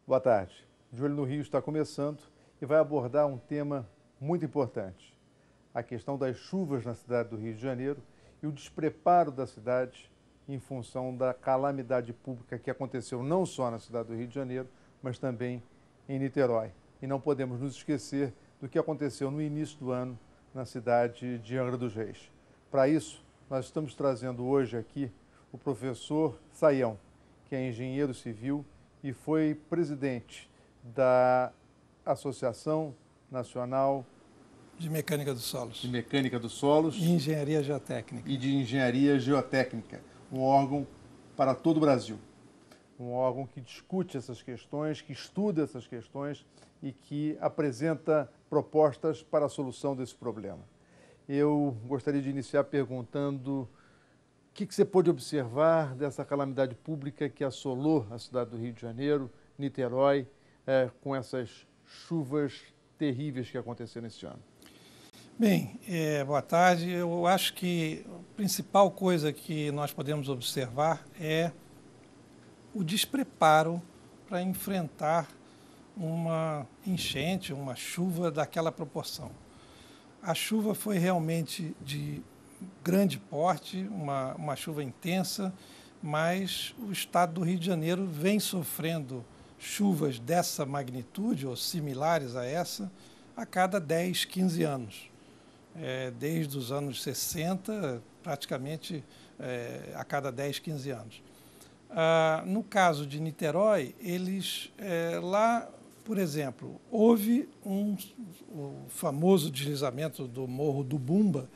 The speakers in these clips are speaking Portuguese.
Boa tarde. De Olho no Rio está começando e vai abordar um tema muito importante: a questão das chuvas na cidade do Rio de Janeiro e o despreparo da cidade em função da calamidade pública que aconteceu não só na cidade do Rio de Janeiro, mas também em Niterói. E não podemos nos esquecer do que aconteceu no início do ano na cidade de Angra dos Reis. Para isso, nós estamos trazendo hoje aqui o professor Saião, que é engenheiro civil e foi presidente da Associação Nacional de Mecânica dos Solos. de Mecânica dos Solos E Engenharia Geotécnica. e de Engenharia Geotécnica, um órgão para todo o Brasil. Um órgão que discute essas questões, que estuda essas questões e que apresenta propostas para a solução desse problema. Eu gostaria de iniciar perguntando o que você pôde observar dessa calamidade pública que assolou a cidade do Rio de Janeiro, Niterói, com essas chuvas terríveis que aconteceram esse ano. Bem, boa tarde. Eu acho que a principal coisa que nós podemos observar é o despreparo para enfrentar uma enchente, uma chuva daquela proporção. A chuva foi realmente de grande porte, uma chuva intensa, mas o estado do Rio de Janeiro vem sofrendo chuvas dessa magnitude ou similares a essa a cada 10, 15 anos. Desde os anos 60, praticamente a cada 10, 15 anos. No caso de Niterói, lá, por exemplo, houve o famoso deslizamento do Morro do Bumba,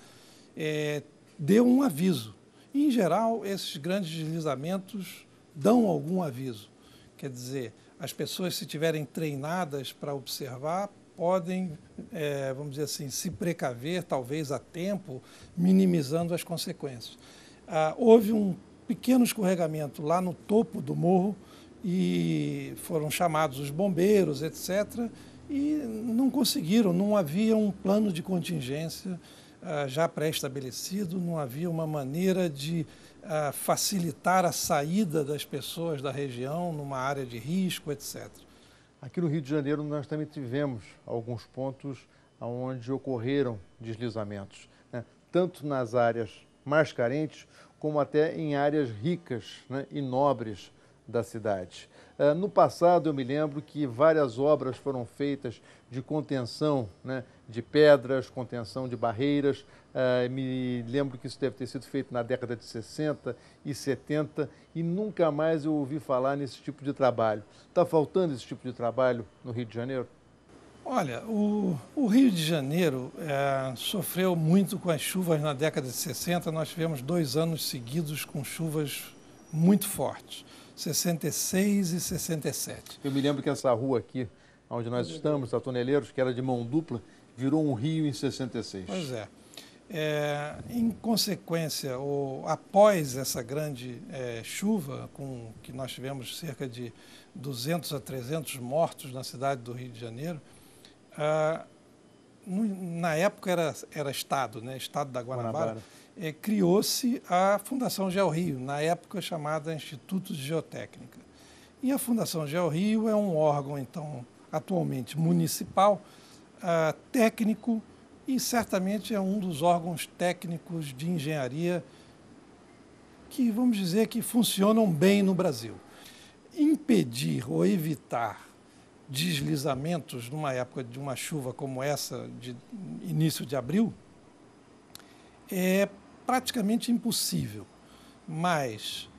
deu um aviso. E, em geral, esses grandes deslizamentos dão algum aviso. Quer dizer, as pessoas, se estiverem treinadas para observar, podem, vamos dizer assim, se precaver, talvez a tempo, minimizando as consequências. Houve um pequeno escorregamento lá no topo do morro e foram chamados os bombeiros, etc., e não conseguiram, não havia um plano de contingência já pré-estabelecido, não havia uma maneira de facilitar a saída das pessoas da região numa área de risco, etc. Aqui no Rio de Janeiro nós também tivemos alguns pontos onde ocorreram deslizamentos, né? Tanto nas áreas mais carentes como até em áreas ricas, né, e nobres da cidade. No passado eu me lembro que várias obras foram feitas de contenção, né, de pedras, contenção de barreiras. Me lembro que isso deve ter sido feito na década de 60 e 70 e nunca mais eu ouvi falar nesse tipo de trabalho. Está faltando esse tipo de trabalho no Rio de Janeiro? Olha, o Rio de Janeiro sofreu muito com as chuvas na década de 60. Nós tivemos 2 anos seguidos com chuvas muito fortes, 66 e 67. Eu me lembro que essa rua aqui, onde nós estamos, a Toneleiros, que era de mão dupla, virou um rio em 66. Pois é. Em consequência, após essa grande chuva, que nós tivemos cerca de 200 a 300 mortos na cidade do Rio de Janeiro, na época era Estado, né? Estado da Guanabara, criou-se a Fundação GeoRio, na época chamada Instituto de Geotécnica. E a Fundação GeoRio é um órgão, então, atualmente municipal, técnico, e certamente é um dos órgãos técnicos de engenharia que, vamos dizer, que funcionam bem no Brasil. Impedir ou evitar deslizamentos numa época de uma chuva como essa, de início de abril, é praticamente impossível, mas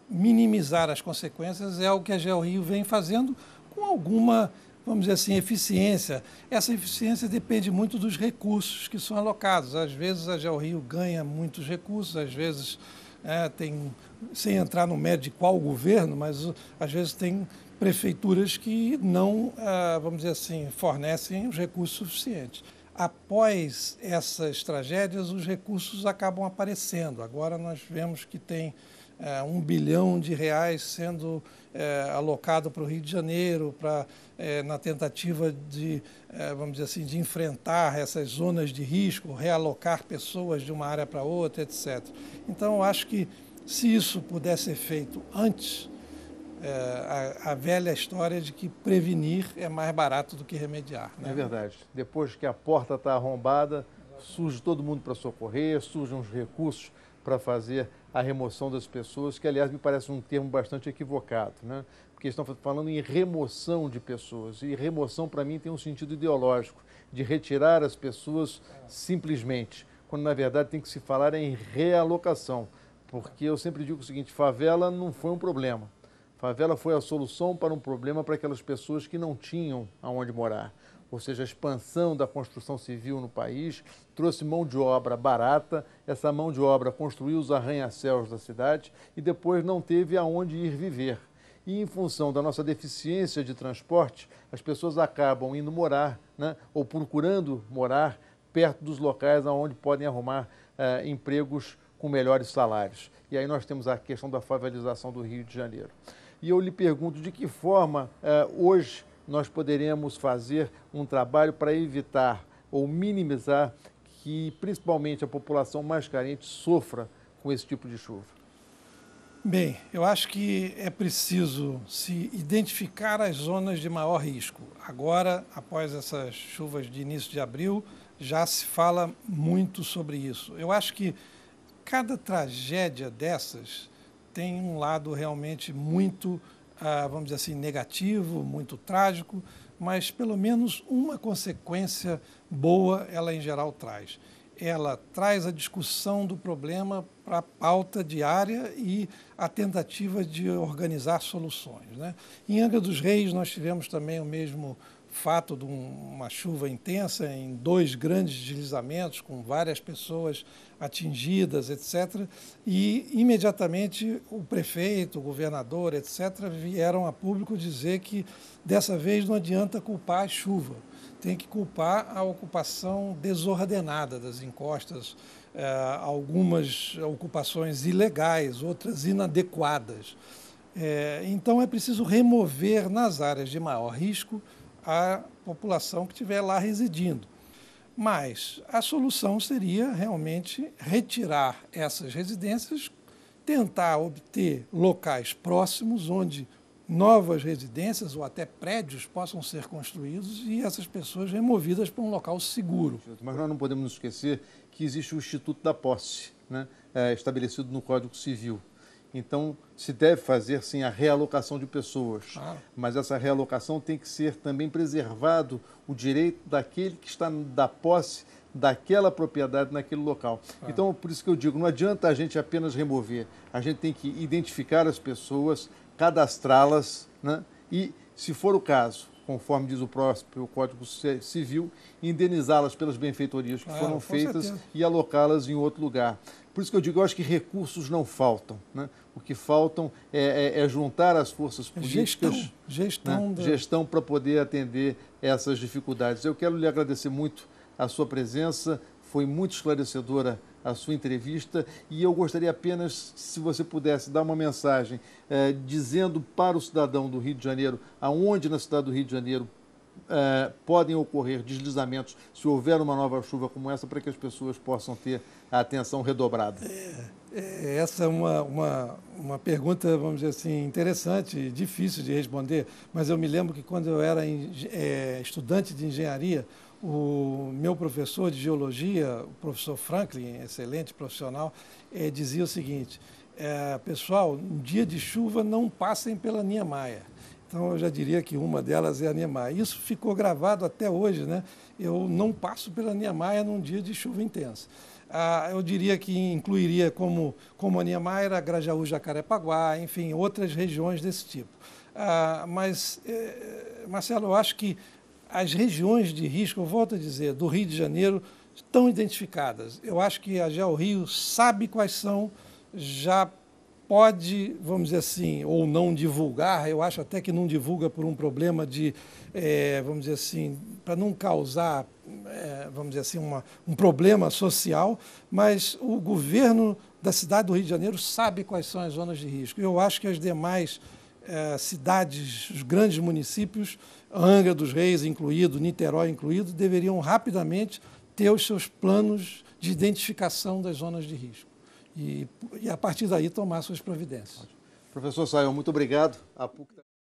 minimizar as consequências é o que a GeoRio vem fazendo com alguma, vamos dizer assim, eficiência. Essa eficiência depende muito dos recursos que são alocados. Às vezes a GeoRio ganha muitos recursos, às vezes sem entrar no mérito de qual governo, mas às vezes tem prefeituras que não, vamos dizer assim, fornecem os recursos suficientes. Após essas tragédias, os recursos acabam aparecendo. Agora nós vemos que tem R$1 bilhão sendo alocado para o Rio de Janeiro, na tentativa de, vamos dizer assim, de enfrentar essas zonas de risco, realocar pessoas de uma área para outra, etc. Então, eu acho que se isso puder ser feito antes, a velha história de que prevenir é mais barato do que remediar, né? É verdade. Depois que a porta está arrombada, surge todo mundo para socorrer, surgem os recursos para fazer a remoção das pessoas, que, aliás, me parece um termo bastante equivocado, né? Porque estão falando em remoção de pessoas, e remoção, para mim, tem um sentido ideológico, de retirar as pessoas simplesmente, quando, na verdade, tem que se falar em realocação, porque eu sempre digo o seguinte: favela não foi um problema. Favela foi a solução para um problema para aquelas pessoas que não tinham aonde morar. Ou seja, a expansão da construção civil no país trouxe mão de obra barata, essa mão de obra construiu os arranha-céus da cidade e depois não teve aonde ir viver. E em função da nossa deficiência de transporte, as pessoas acabam indo morar, né, ou procurando morar perto dos locais onde podem arrumar empregos com melhores salários. E aí nós temos a questão da favelização do Rio de Janeiro. E eu lhe pergunto de que forma hoje nós poderemos fazer um trabalho para evitar ou minimizar que principalmente a população mais carente sofra com esse tipo de chuva. Bem, eu acho que é preciso se identificar as zonas de maior risco. Agora, após essas chuvas de início de abril, já se fala muito sobre isso. Eu acho que cada tragédia dessas tem um lado realmente muito, vamos dizer assim, negativo, muito trágico, mas pelo menos uma consequência boa ela em geral traz. Ela traz a discussão do problema para a pauta diária e a tentativa de organizar soluções, né? Em Angra dos Reis nós tivemos também o mesmo fato de uma chuva intensa em 2 grandes deslizamentos com várias pessoas atingidas, etc. E imediatamente o prefeito, o governador, etc. vieram a público dizer que dessa vez não adianta culpar a chuva, tem que culpar a ocupação desordenada das encostas, algumas ocupações ilegais, outras inadequadas. Então é preciso remover nas áreas de maior risco a população que estiver lá residindo. Mas a solução seria realmente retirar essas residências, tentar obter locais próximos onde novas residências ou até prédios possam ser construídos e essas pessoas removidas para um local seguro. Mas nós não podemos nos esquecer que existe o Instituto da Posse, né, estabelecido no Código Civil. Então, se deve fazer, sim, a realocação de pessoas, mas essa realocação tem que ser também preservado o direito daquele que está da posse daquela propriedade naquele local. Então, por isso que eu digo, não adianta a gente apenas remover, a gente tem que identificar as pessoas, cadastrá-las, né, e, se for o caso, conforme diz o próprio Código Civil, indenizá-las pelas benfeitorias que foram feitas e alocá-las em outro lugar. Por isso que eu digo, eu acho que recursos não faltam, né? O que faltam é juntar as forças políticas, gestão para poder atender essas dificuldades. Eu quero lhe agradecer muito a sua presença, foi muito esclarecedora a sua entrevista e eu gostaria apenas, se você pudesse dar uma mensagem dizendo para o cidadão do Rio de Janeiro, aonde na cidade do Rio de Janeiro podem ocorrer deslizamentos se houver uma nova chuva como essa, para que as pessoas possam ter a atenção redobrada. Essa é uma pergunta, vamos dizer assim, interessante, difícil de responder, mas eu me lembro que quando eu era estudante de engenharia, o meu professor de geologia, o professor Franklin, excelente profissional, dizia o seguinte: pessoal, um dia de chuva não passem pela Niemeyer. Então, eu já diria que uma delas é a Niemeyer. Isso ficou gravado até hoje, né? Eu não passo pela Niemeyer num dia de chuva intensa. Eu diria que incluiria como a Niemeyer, a Grajaú, Jacarepaguá, enfim, outras regiões desse tipo. Mas, Marcelo, eu acho que as regiões de risco, eu volto a dizer, do Rio de Janeiro, estão identificadas. Eu acho que a GeoRio sabe quais são, já pode, vamos dizer assim, ou não divulgar, eu acho até que não divulga por um problema de, vamos dizer assim, para não causar, vamos dizer assim, um problema social, mas o governo da cidade do Rio de Janeiro sabe quais são as zonas de risco. Eu acho que as demais cidades, os grandes municípios, Angra dos Reis incluído, Niterói incluído, deveriam rapidamente ter os seus planos de identificação das zonas de risco. E a partir daí tomar suas providências. Professor Sayão, muito obrigado. A PUC